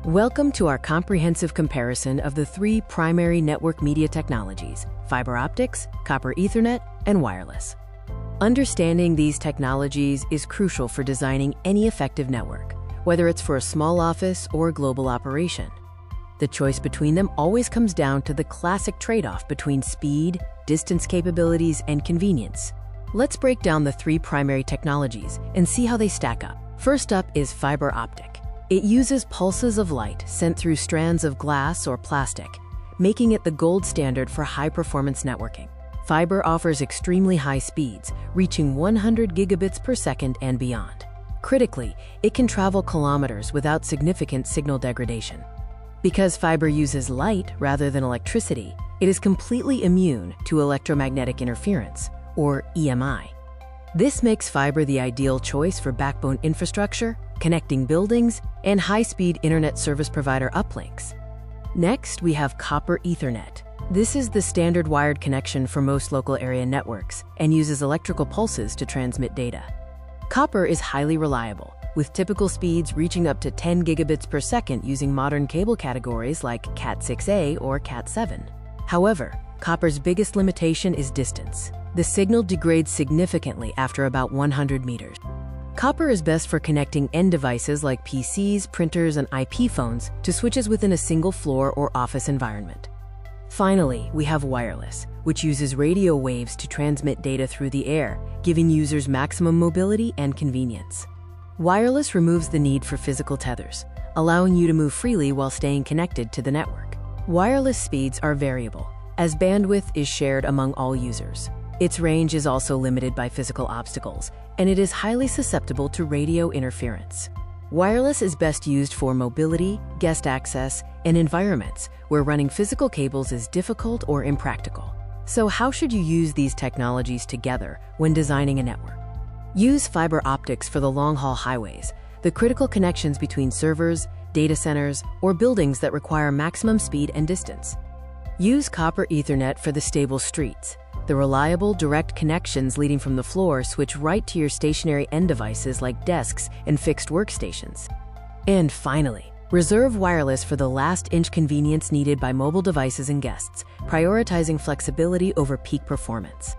Welcome to our comprehensive comparison of the three primary network media technologies: fiber optics, copper Ethernet, and wireless. Understanding these technologies is crucial for designing any effective network, whether it's for a small office or a global operation. The choice between them always comes down to the classic trade-off between speed, distance capabilities, and convenience. Let's break down the three primary technologies and see how they stack up. First up is fiber optic. It uses pulses of light sent through strands of glass or plastic, making it the gold standard for high-performance networking. Fiber offers extremely high speeds, reaching 100 gigabits per second and beyond. Critically, it can travel kilometers without significant signal degradation. Because fiber uses light rather than electricity, it is completely immune to electromagnetic interference, or EMI. This makes fiber the ideal choice for backbone infrastructure, connecting buildings, and high-speed internet service provider uplinks. Next, we have copper Ethernet. This is the standard wired connection for most local area networks and uses electrical pulses to transmit data. Copper is highly reliable, with typical speeds reaching up to 10 gigabits per second using modern cable categories like Cat6a or Cat7. However, copper's biggest limitation is distance. The signal degrades significantly after about 100 meters. Copper is best for connecting end devices like PCs, printers, and IP phones to switches within a single floor or office environment. Finally, we have wireless, which uses radio waves to transmit data through the air, giving users maximum mobility and convenience. Wireless removes the need for physical tethers, allowing you to move freely while staying connected to the network. Wireless speeds are variable, as bandwidth is shared among all users. Its range is also limited by physical obstacles, and it is highly susceptible to radio interference. Wireless is best used for mobility, guest access, and environments where running physical cables is difficult or impractical. So how should you use these technologies together when designing a network? Use fiber optics for the long-haul highways, the critical connections between servers, data centers, or buildings that require maximum speed and distance. Use copper Ethernet for the stable streets. The reliable, direct connections leading from the floor switch right to your stationary end devices like desks and fixed workstations. And finally, reserve wireless for the last-inch convenience needed by mobile devices and guests, prioritizing flexibility over peak performance.